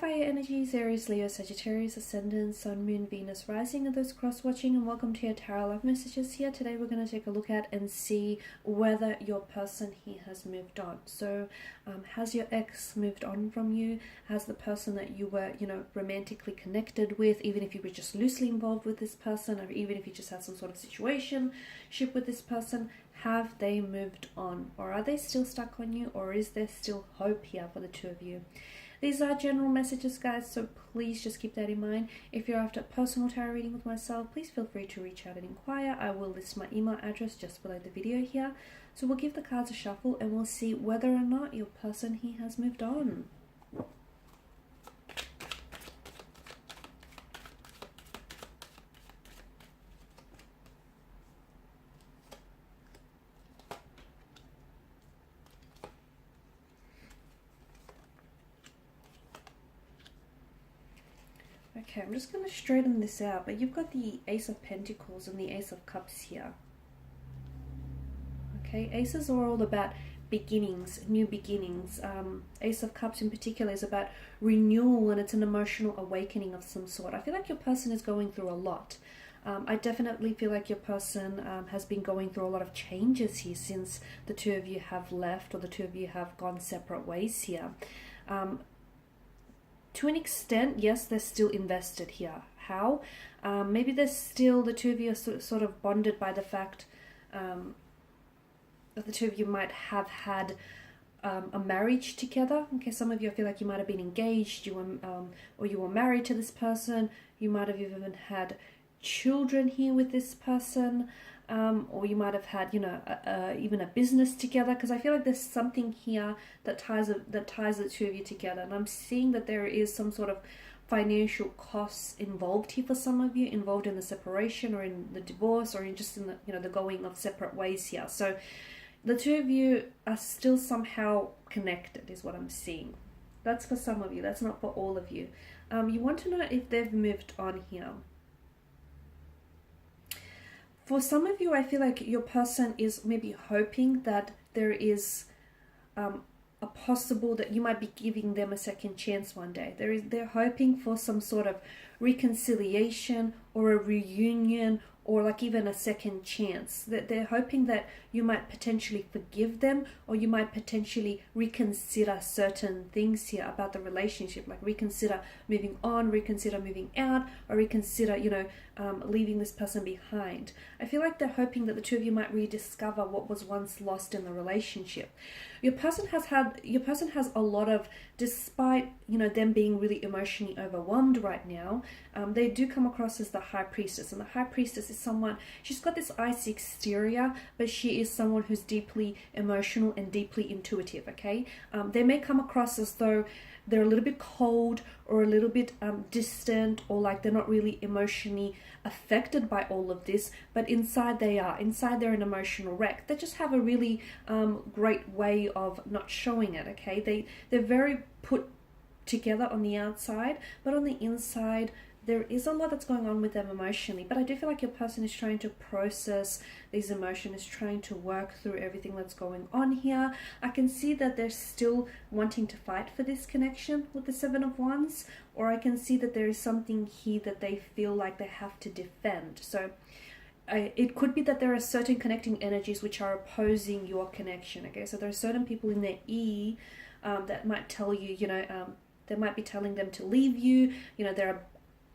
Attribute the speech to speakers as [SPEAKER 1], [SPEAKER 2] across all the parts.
[SPEAKER 1] Fire energies, Aries, Leo, Sagittarius, Ascendant, Sun, Moon, Venus, Rising, and those cross-watching, and welcome to your Tarot Love Messages here. Today we're going to take a look at and see whether your person here has moved on. So, has your ex moved on from you? Has the person that you were, romantically connected with, even if you were just loosely involved with this person, or even if you just had some sort of situationship with this person, have they moved on? Or are they still stuck on you? Or is there still hope here for the two of you? These are general messages, guys, so please just keep that in mind. If you're after a personal tarot reading with myself, please feel free to reach out and inquire. I will list my email address just below the video here. So we'll give the cards a shuffle and we'll see whether or not your person here has moved on. Okay, I'm just going to straighten this out, but you've got the Ace of Pentacles and the Ace of Cups here. Okay, Aces are all about beginnings, new beginnings. Ace of Cups in particular is about renewal, and it's an emotional awakening of some sort. I feel like your person is going through a lot. I definitely feel like your person has been going through a lot of changes here since the two of you have left, or the two of you have gone separate ways here. To an extent, yes, they're still invested here. How? Maybe they're still, the two of you are sort of bonded by the fact that the two of you might have had a marriage together. Okay, some of you, I feel like you might have been engaged, or you were married to this person. You might have even had children here with this person. Or you might have had, even a business together, because I feel like there's something here that ties the two of you together. And I'm seeing that there is some sort of financial costs involved here for some of you, involved in the separation or in the divorce, or in just in the, the going of separate ways here. So the two of you are still somehow connected, is what I'm seeing. That's for some of you. That's not for all of you. You want to know if they've moved on here. For some of you, I feel like your person is maybe hoping that there is a possible that you might be giving them a second chance one day. They're hoping for some sort of reconciliation or a reunion, or like even a second chance. That they're hoping that you might potentially forgive them, or you might potentially reconsider certain things here about the relationship, like reconsider moving on, reconsider moving out, or reconsider, leaving this person behind. I feel like they're hoping that the two of you might rediscover what was once lost in the relationship. Your person has a lot of, despite them being really emotionally overwhelmed right now, they do come across as the High Priestess, and the High Priestess is someone, she's got this icy exterior, but she is someone who's deeply emotional and deeply intuitive. Okay, they may come across as though they're a little bit cold, or a little bit distant, or like they're not really emotionally affected by all of this, but inside they are. Inside they're an emotional wreck. They just have a really great way of not showing it. Okay, they're very put together on the outside, but on the inside there is a lot that's going on with them emotionally. But I do feel like your person is trying to process these emotions, is trying to work through everything that's going on here. I can see that they're still wanting to fight for this connection with the Seven of Wands, or I can see that there is something here that they feel like they have to defend. So it could be that there are certain connecting energies which are opposing your connection. Okay, so there are certain people in their that might tell you, they might be telling them to leave you. There are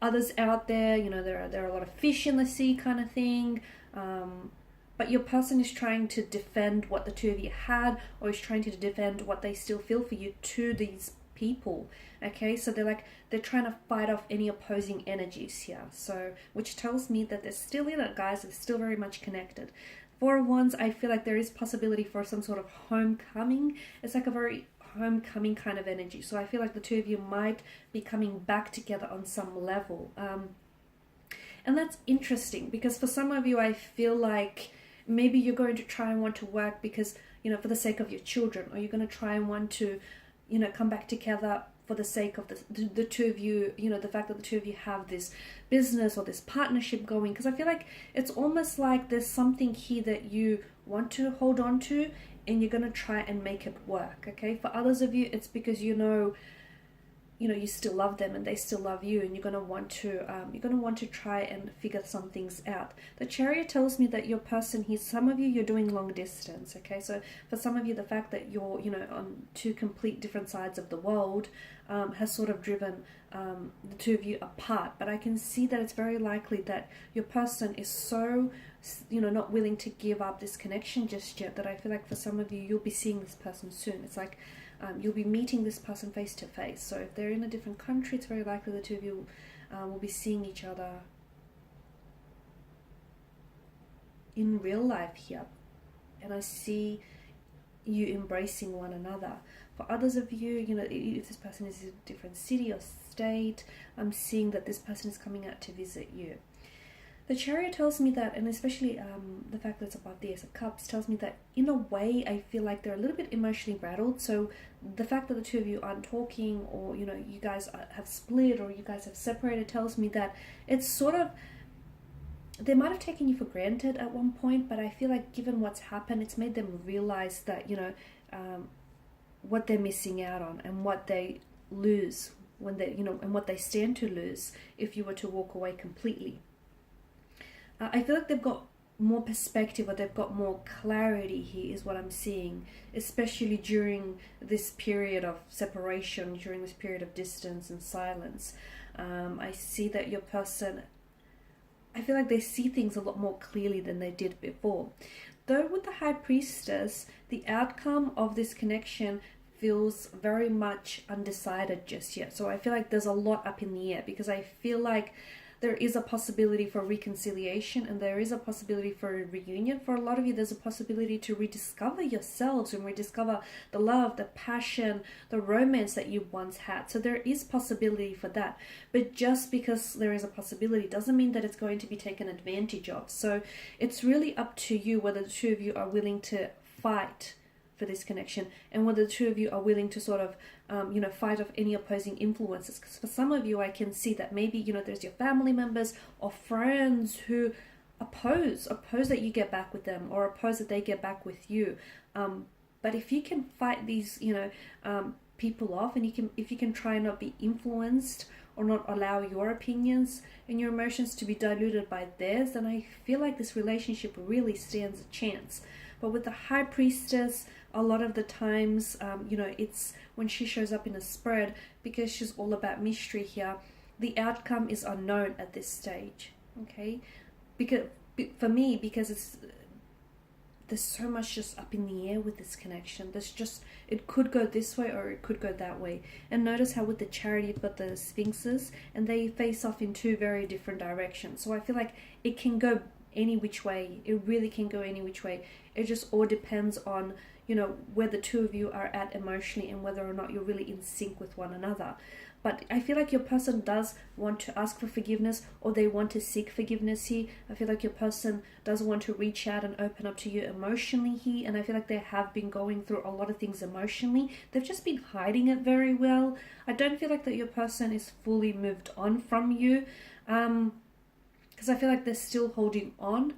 [SPEAKER 1] others out there, there are a lot of fish in the sea kind of thing. But your person is trying to defend what the two of you had, or is trying to defend what they still feel for you to these people. Okay, so they're trying to fight off any opposing energies here. So, which tells me that they're still in it, guys. They're still very much connected. Four of Wands, I feel like there is possibility for some sort of homecoming. It's like a very homecoming kind of energy. So I feel like the two of you might be coming back together on some level. And that's interesting, because for some of you, I feel like maybe you're going to try and want to work because, for the sake of your children, or you're going to try and want to, come back together for the sake of the two of you, the fact that the two of you have this business or this partnership going. Because I feel like it's almost like there's something here that you want to hold on to, and you're going to try and make it work. Okay, for others of you, it's because you know, you still love them and they still love you, and you're going to want to try and figure some things out. The Chariot tells me that your person here, some of you, you're doing long distance. Okay, so for some of you, the fact that you're, you know, on two complete different sides of the world has sort of driven the two of you apart. But I can see that it's very likely that your person is so, you know, not willing to give up this connection just yet, that I feel like for some of you, you'll be seeing this person soon. It's like you'll be meeting this person face to face. So if they're in a different country, it's very likely the two of you will be seeing each other in real life here. And I see you embracing one another. For others of you, you know, if this person is in a different city or state, I'm seeing that this person is coming out to visit you. The Chariot tells me that, and especially the fact that it's above the Ace of Cups, tells me that in a way I feel like they're a little bit emotionally rattled. So the fact that the two of you aren't talking, or, you know, you guys have split or you guys have separated, tells me that it's sort of, they might have taken you for granted at one point, but I feel like given what's happened, it's made them realize that, you know, what they're missing out on and what they lose when they, you know, and what they stand to lose if you were to walk away completely. I feel like they've got more perspective, or they've got more clarity here, is what I'm seeing, especially during this period of separation, during this period of distance and silence. I see that your person, I feel like they see things a lot more clearly than they did before. Though with the High Priestess, the outcome of this connection feels very much undecided just yet. So I feel like there's a lot up in the air, because I feel like there is a possibility for reconciliation, and there is a possibility for a reunion. For a lot of you, there's a possibility to rediscover yourselves and rediscover the love, the passion, the romance that you once had. So there is possibility for that. But just because there is a possibility doesn't mean that it's going to be taken advantage of. So it's really up to you whether the two of you are willing to fight for this connection, and whether the two of you are willing to sort of you know, fight off any opposing influences. Because for some of you, I can see that maybe, you know, there's your family members or friends who oppose that you get back with them, or oppose that they get back with you. But if you can fight these, you know, people off, and if you can try and not be influenced, or not allow your opinions and your emotions to be diluted by theirs, then I feel like this relationship really stands a chance. But with the High Priestess, a lot of the times, you know, it's when she shows up in a spread, because she's all about mystery here, the outcome is unknown at this stage, okay? Because for me, because there's so much just up in the air with this connection. There's just, it could go this way or it could go that way. And notice how with the Chariot, you've got the Sphinxes, and they face off in two very different directions. So I feel like it can go any which way. It really can go any which way. It just all depends on, you know, where the two of you are at emotionally, and whether or not you're really in sync with one another. But I feel like your person does want to ask for forgiveness, or they want to seek forgiveness here. I feel like your person does want to reach out and open up to you emotionally here. And I feel like they have been going through a lot of things emotionally. They've just been hiding it very well. I don't feel like that your person is fully moved on from you. Because I feel like they're still holding on.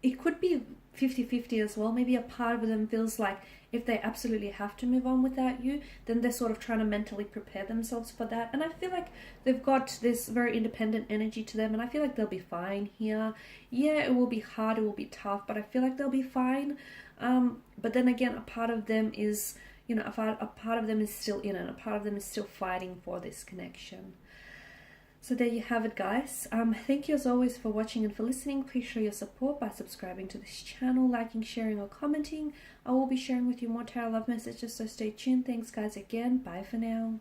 [SPEAKER 1] It could be 50-50 as well. Maybe a part of them feels like if they absolutely have to move on without you, then they're sort of trying to mentally prepare themselves for that. And I feel like they've got this very independent energy to them, and I feel like they'll be fine here. Yeah, it will be hard, it will be tough, but I feel like they'll be fine. But then again, a part of them is, you know, a part of them is still in it. A part of them is still fighting for this connection. So there you have it, guys. Thank you as always for watching and for listening. Please show your support by subscribing to this channel, liking, sharing, or commenting. I will be sharing with you more tarot love messages, so stay tuned. Thanks, guys, again. Bye for now.